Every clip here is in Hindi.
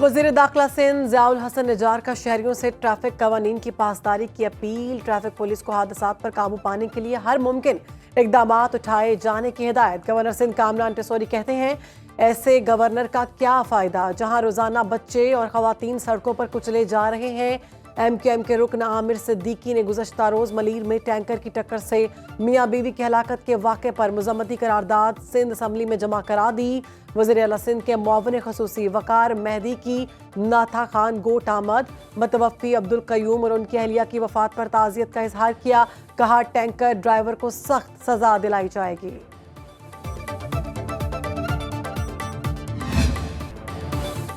वज़ीर दाखिला सिंध ज़ियाउल हसन निजार का शहरियों से ट्रैफिक कवानीन की पासदारी की अपील। ट्रैफिक पुलिस को हादसात पर काबू पाने के लिए हर मुमकिन इकदाम उठाए जाने की हिदायत। गवर्नर सिंध कामरान टिसोरी कहते हैं, ऐसे गवर्नर का क्या फ़ायदा जहां रोज़ाना बच्चे और ख़वातीन सड़कों पर कुचले जा रहे हैं। MQM के रुकन आमिर सिद्दीकी ने गुज़श्ता रोज़ मलीर में टैंकर की टक्कर से मियाँ बीवी की हलाकत के वाक़े पर मुज़म्मती करारदाद सिंध असम्बली में जमा करा दी। वज़ीर आला सिंध के मुआविन ख़ुसूसी वक़ार मेहदी की नाथा खान गोट आमद, मतवफ़ी अब्दुल क़य्यूम और उनकी अहलिया की वफ़ात पर ताज़ियत का इजहार किया। कहा, टैंकर ड्राइवर को सख्त सज़ा दिलाई जाएगी।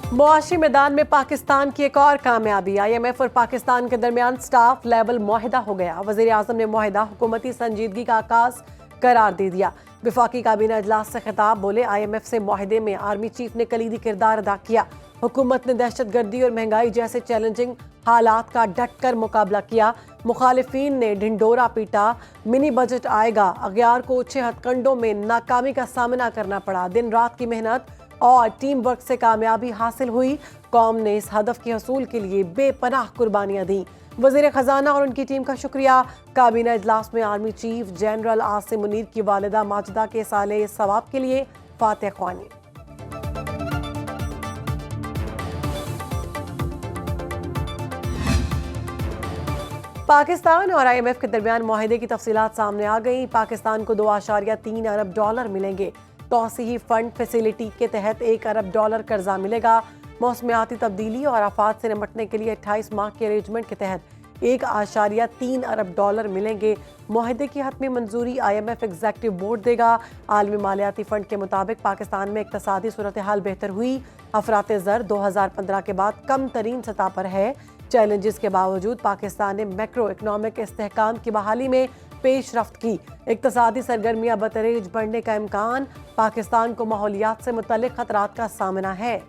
मुआशी मैदान में पाकिस्तान की एक और कामयाबी। IMF और पाकिस्तान के दरमियान स्टाफ लेवल मुआहिदा हो गया। वज़ीर आज़म ने मुआहिदा हुकूमती संजीदगी का आगाज़ करार दे दिया। विफाकी काबीना इजलास से खिताब बोले, IMF से मुआहिदे में आर्मी चीफ ने कलीदी किरदार अदा किया। हुकूमत ने दहशतगर्दी और महंगाई जैसे चैलेंजिंग हालात का डट कर मुकाबला किया। मुखालिफिन ने ढिंडोरा पीटा। मिनी बजट आएगा। अगयार को 6 हथकंडों में नाकामी का सामना करना पड़ा। दिन रात की मेहनत और टीम वर्क से कामयाबी हासिल हुई। कौम ने इस हदफ के हसूल के लिए बेपनाह कुर्बानियां दी। वज़ीर ख़जाना और उनकी टीम का शुक्रिया। काबीना इजलास में army chief general Asim Munir की वालिदा माजिदा के साले सवाब के लिए फातिहा ख्वानी। पाकिस्तान और IMF के दरमियान मुआहिदे की तफसीलात सामने आ गई। पाकिस्तान को $2.3 अरब मिलेंगे। तौसीही फंड फैसिलिटी के तहत $1 अरब कर्जा मिलेगा। मौसमियाती तब्दीली और आफात से निपटने के लिए 28 माह के अरेंजमेंट के तहत $1.3 अरब मिलेंगे। मुआहिदे की हतमी मंजूरी IMF एग्जीक्यूटिव बोर्ड देगा। आलमी मालियाती फंड के मुताबिक पाकिस्तान में इक्तसादी सूरत हाल बेहतर हुई। अफराते ज़र 2015 के बाद कम तरीन सतह पर है। चैलेंजेस के बावजूद पाकिस्तान ने मैक्रो इकनॉमिक इस्तेहकाम की बहाली में पेशरफ्त की। इक्तसादी सरगर्मियां बतरेज बढ़ने का इम्कान। पाकिस्तान को माहौलियात से मुतल्लिक खतरात का सामना है।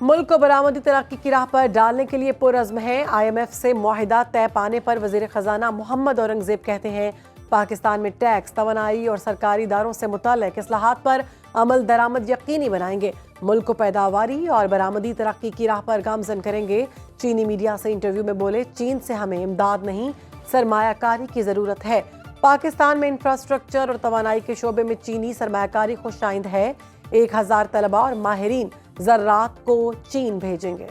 मुल्क को बरामदी तरक्की की राह पर डालने के लिए पुरअज़्म है। IMF से मुआहिदा तय पाने पर वज़ीर ख़जाना मोहम्मद औरंगज़ेब कहते हैं, पाकिस्तान में टैक्स, तवानाई और सरकारी इदारों से मुतल्लिक इस्लाहात पर अमल दरामद यकीनी बनाएंगे। मुल्क को पैदावारी और बरामदी तरक्की की राह पर गामजन करेंगे। चीनी मीडिया से इंटरव्यू में बोले, चीन से हमें इमदाद नहीं सरमायाकारी की ज़रूरत है। पाकिस्तान में इंफ्रास्ट्रक्चर और तवानाई के शोबे में चीनी सरमायाकारी खुशाइंद है। 1000 तलबा और माहिरीन ज़र्रात को चीन भेजेंगे।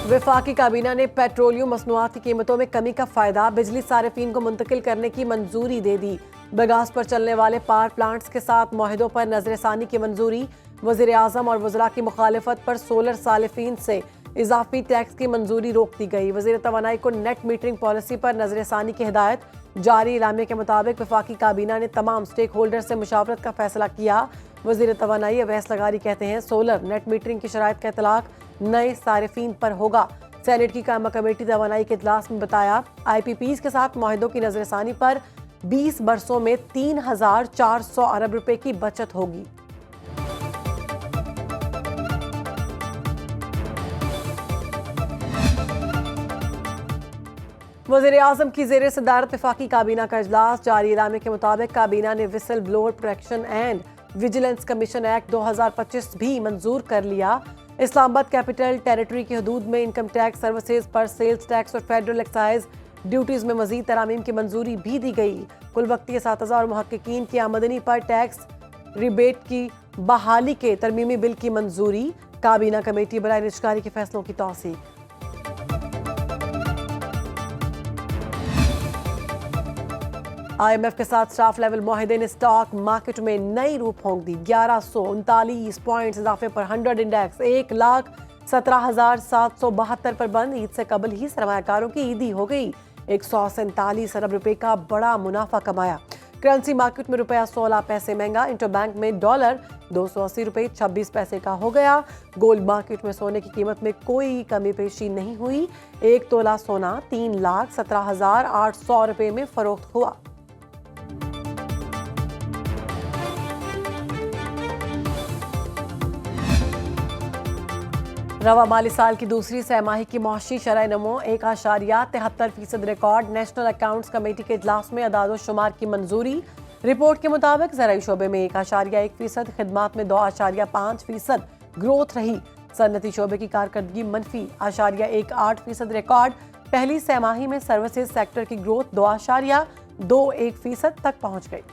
विफाकी काबीना ने पेट्रोलियम मसनूआत की कीमतों में कमी का फायदा बिजली सारिफीन को मुंतकिल करने की मंजूरी दे दी। बगास पर चलने वाले पावर प्लांट्स के साथ मुआहिदों पर नजरसानी की मंजूरी। वज़ीर आज़म और वज़रा की मुखालिफत पर सोलर सालिफीन से इजाफी टैक्स की मंजूरी रोक दी गई। वज़ीर तवानाई को नेट मीटरिंग पॉलिसी पर नजरसानी की हिदायत। जारी इलामे के मुताबिक विफाकी काबीना ने तमाम स्टेक होल्डर से मुशावरत का फैसला किया। वज़ीर तवानाई अवैस लगारी कहते हैं, सोलर नेट मीटरिंग की शराइत का इतलाक नए सारिफीन पर होगा। सेनेट की कायमा कमेटी तवानाई के इजलास में बताया, IPPs के साथ मुआहिदों की नजरसानी पर 20 बरसों में 3400 अरब रुपए की बचत होगी। वज़ीर आज़म की ज़ेरे सदारत वफ़ाकी काबीना का इजलास। जारी इलामे के मुताबिक काबीना ने whistle blower protection and vigilance commission act 2025 भी मंजूर कर लिया। इस्लामाबाद कैपिटल टेरिटरी की हदूद में इनकम टैक्स सर्विसेज पर सेल्स टैक्स और फेडरल एक्साइज ड्यूटीज में मजीद तरामीम की मंजूरी भी दी गई। कुल वक्ती असातिज़ा और मुहक्किकीन की आमदनी पर टैक्स रिबेट की बहाली के तरमीमी बिल की मंजूरी। काबीना कमेटी बराए निजकारी के फैसलों की तौसीक। IMF के साथ स्टाफ लेवल मुआहिदे ने स्टॉक मार्केट में नई रूप होंक दी। 1139 पॉइंट्स इजाफे पर 100 इंडेक्स 1,17,772 पर बंद। ईद से कबल ही सरमायाकारों की ईदी हो गई। 147 अरब रुपए का बड़ा मुनाफा कमाया। करेंसी मार्केट में रुपया 16 पैसे महंगा। इंटरबैंक में डॉलर 280 रुपए 26 पैसे का हो गया। गोल्ड मार्केट में सोने की कीमत में कोई कमी पेशी नहीं हुई। 1 तोला सोना 3,17,800 रुपए में फरोख्त हुआ। रवा माली साल की दूसरी सहमाही की मौशी शरह नमो 1.73% रिकॉर्ड। नेशनल अकाउंट्स कमेटी के इजलास में अदाद-ओ-शुमार की मंजूरी। रिपोर्ट के मुताबिक ज़राई शोबे में 1.1%, खिदमात में 2.5% ग्रोथ रही। सनती शोबे की कारकर्दगी -1.18% रिकॉर्ड। पहली सहमाही में सर्विसेज सेक्टर की ग्रोथ 2.21% तक पहुंच गई।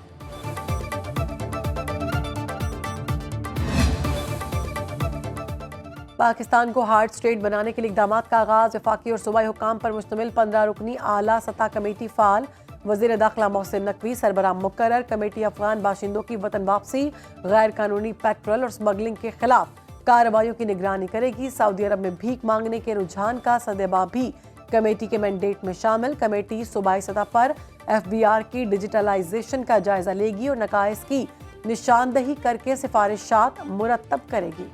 पाकिस्तान को हार्ड स्टेट बनाने के लिए इक़दाम का आगाज। वफाकी और सूबाई हुकाम पर मुश्तमिल 15 रुकनी आला सतह कमेटी फाल। वज़ीर दाखिला मोहसिन नकवी सरबराह मुकर्रर। कमेटी अफगान बाशिंदों की वतन वापसी, गैर कानूनी पेट्रोल और स्मगलिंग के खिलाफ कार्रवाइयों की निगरानी करेगी। सऊदी अरब में भीख मांगने के रुझान का सदेबा भी कमेटी के मैंडेट में शामिल। कमेटी सूबाई सतह पर FBR की डिजिटलाइजेशन का जायजा लेगी और नकाइस की निशानदही करके सिफारिशात मुरतब करेगी।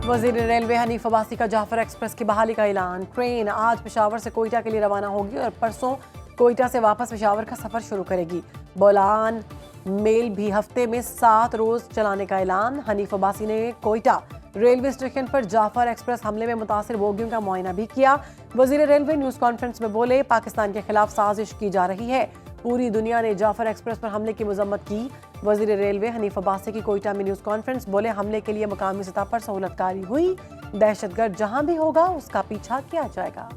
वज़ीर रेलवे हनीफ अब्बासी का जाफर एक्सप्रेस की बहाली का ऐलान। ट्रेन आज पेशावर से कोयटा के लिए रवाना होगी और परसों कोयटा से वापस पेशावर का सफर शुरू करेगी। बोलान मेल भी हफ्ते में 7 रोज चलाने का ऐलान। हनीफ अब्बासी ने कोयटा रेलवे स्टेशन पर जाफर एक्सप्रेस हमले में मुतासिर बोगियों का मुआयना भी किया। वज़ीर रेलवे न्यूज़ कॉन्फ्रेंस में बोले, पाकिस्तान के खिलाफ साजिश की जा रही है। पूरी दुनिया ने जाफर एक्सप्रेस पर हमले की मजम्मत की। वज़ीर रेलवे हनीफ अब्बासी की कोयटा में न्यूज़ कॉन्फ्रेंस। बोले, हमले के लिए मुकामी सतह पर सहूलतकारी हुई। दहशतगर्द जहां भी होगा उसका पीछा किया जाएगा।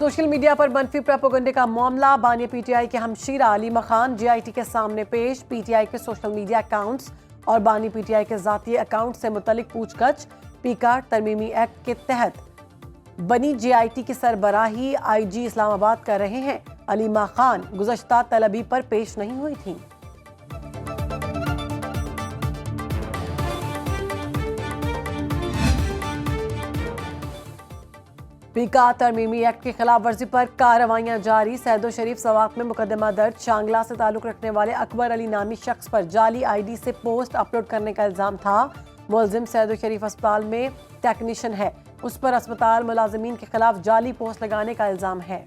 सोशल मीडिया पर मनफी प्रोपेगेंडे का मामला। बानी PTI के हमशीरा अलीमा खान GIT के सामने पेश। PTI के सोशल मीडिया अकाउंट्स और बानी PTI के ज़ाती अकाउंट से मुतल्लिक पूछगछ। पीकार्ड तरमीमी एक्ट के तहत बनी GIT की सरबराही IG इस्लामाबाद कर रहे हैं। अलीमा खान गुज़श्ता तलबी पर पेश नहीं हुई थी। पीका तरमीमी एक्ट की खिलाफ वर्जी पर कार्रवाइयां जारी। सैदो शरीफ सवात में मुकदमा दर्ज। शांगला से ताल्लुक रखने वाले अकबर अली नामी शख्स पर जाली ID से पोस्ट अपलोड करने का इल्जाम था। मुलजिम सैदो शरीफ अस्पताल में टेक्नीशियन है। उस पर अस्पताल मुलाजिमीन के खिलाफ जाली पोस्ट लगाने का इल्जाम है।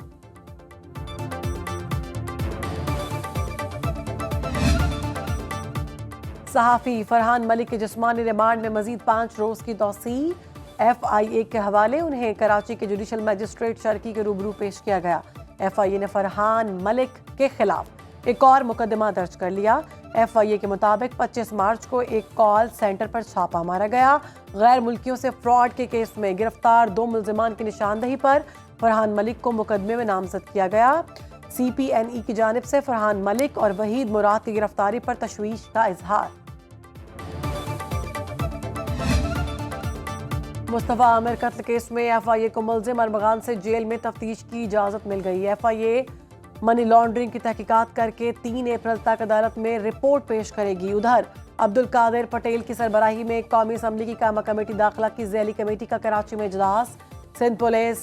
सहाफी फरहान मलिक के जिस्मानी रिमांड में मजीद 5 रोज की तौसीह। FIA के हवाले उन्हें कराची के जुडिशल मजिस्ट्रेट शर्की के रूबरू पेश किया गया। FIA ने फरहान मलिक के खिलाफ एक और मुकदमा दर्ज कर लिया। FIA के मुताबिक 25 मार्च को एक कॉल सेंटर पर छापा मारा गया। गैर मुल्कियों से फ्रॉड के केस में गिरफ्तार 2 मुल्जिमान की निशानदही पर फरहान मलिक को मुकदमे में नामजद किया गया। CPNE की जानिब से फरहान मलिक और वहीद मुराद की गिरफ्तारी पर तशवीश का इजहार। मुस्तफा आमिर कत्ल केस में FIA को मुल्जिम अरमगान से जेल में तफ्तीश की इजाजत मिल गई। FIA मनी लॉन्ड्रिंग की तहकीकात करके 3 अप्रैल तक अदालत में रिपोर्ट पेश करेगी। उधर अब्दुल कादिर पटेल की सरबराही में कौमी असम्बली की कामा कमेटी दाखिला की ज़ैली कमेटी का कराची में इजलास। सिंध पुलिस,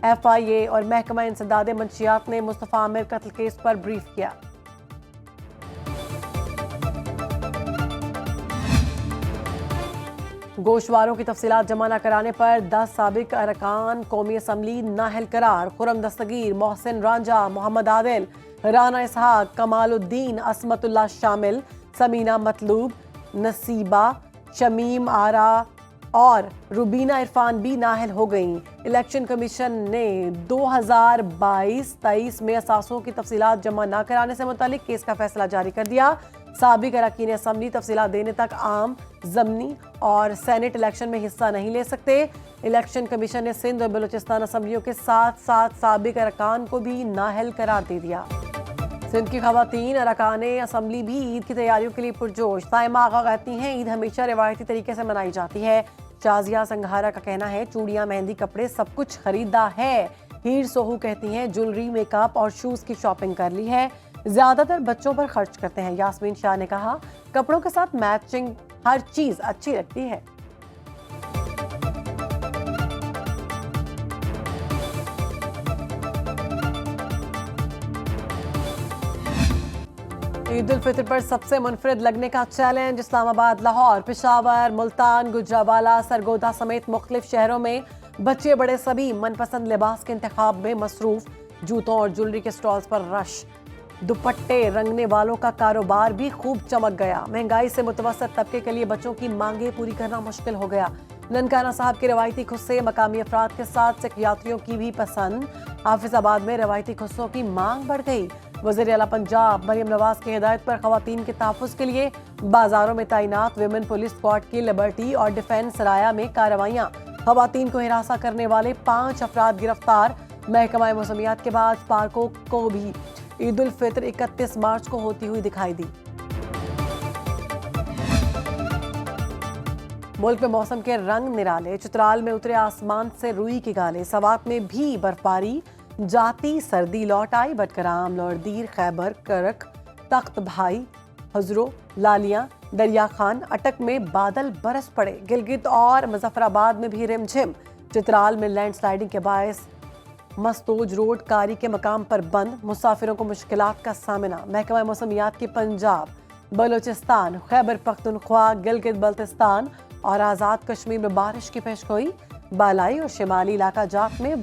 FIA और महकमा इंसदाद मंशियात ने मुस्तफा आमिर कत्ल केस पर ब्रीफ किया। गोशवारों की तफसीलात जमा न कराने पर 10 साबिक अरकान कौमी असम्बली नाहल करार। खुरम दस्तगीर, मोहसिन रांझा, मोहम्मद आदिल, राना इसहाक, कमालुद्दीन, असमतुल्लाह शामिल, समीना मतलूब, नसीबा, शमीम आरा और रुबीना इरफान भी नाहल हो गईं। इलेक्शन कमीशन ने 2022-23 में असासों की तफसीलात जमा न कराने से मुतालिक केस का फैसला जारी कर दिया। साबिक अरकान असम्बली तफसीलात देने तक आम, ज़मनी और सेनेट इलेक्शन में हिस्सा नहीं ले सकते। इलेक्शन कमीशन ने सिंध और बलूचिस्तान असम्बलियों के साथ साबिक अरकान को भी नाअहल करार दे दिया। सिंध की खवातीन अरकान असम्बली भी ईद की तैयारियों के लिए पुरजोश। साइमा आगा कहती हैं, ईद हमेशा रिवायती तरीके से मनाई जाती है। शाजिया संघारा का कहना है, चूड़ियाँ, मेहंदी, कपड़े सब कुछ खरीदा है। हीर सोहू कहती हैं, ज्वेलरी, मेकअप और शूज़ की शॉपिंग कर ली है। ज्यादातर बच्चों पर खर्च करते हैं। यास्मीन शाह ने कहा, कपड़ों के साथ मैचिंग हर चीज अच्छी लगती है। ईद उल फितर पर सबसे मुनफरिद लगने का चैलेंज। इस्लामाबाद, लाहौर, पेशावर, मुल्तान, गुजरावाला, सरगोदा समेत मुख्तलिफ शहरों में बच्चे बड़े सभी मनपसंद लिबास के इंतखाब में मसरूफ। जूतों और ज्वेलरी के स्टॉल्स पर रश। दुपट्टे रंगने वालों का कारोबार भी खूब चमक गया। महंगाई से मुतवसत तबके के लिए बच्चों की मांगे पूरी करना मुश्किल हो गया। ननकाना साहब के रवायती खुस्से मकामी अफराद के साथ सिख यात्रियों की भी पसंद। हाफिजाबाद में रवायती खुस्सों की मांग बढ़ गई। वज़ीर आला पंजाब मरियम नवाज की हिदायत पर खवातीन के तहफ़्फ़ुज़ के लिए बाजारों में तैनात विमेन पुलिस स्क्वाड की लिबर्टी और डिफेंस राया में कार्रवाइयाँ। खवातीन को हिरासा करने वाले 5 अफराद गिरफ्तार। महकमा मौसमियात के बाद पार्कों को भी ईद उल फितर 31 मार्च को होती हुई दिखाई दी। मुल्क में मौसम के रंग निराले। चित्राल में उतरे आसमान से रुई की गाले। सवात में भी बर्फबारी। जाती सर्दी लौट आई। बटकराम, लौरदीर, खैबर, करक, तख्त भाई, हजरो, लालियां, दरिया खान, अटक में बादल बरस पड़े। गिलगित और मुजफ्फराबाद में भी रिमझिम। चित्राल में लैंडस्लाइडिंग के बायस मस्तोज रोड कारी के मकाम पर बंद। मुसाफिरों को मुश्किलात का सामना। महकमा मौसमियात के पंजाब, बलोचिस्तान, खैबर पख्तूनख्वा, गिलगित बल्तिस्तान और आज़ाद कश्मीर में बारिश की पेशगोई। बालाई और शिमाली इलाका जात में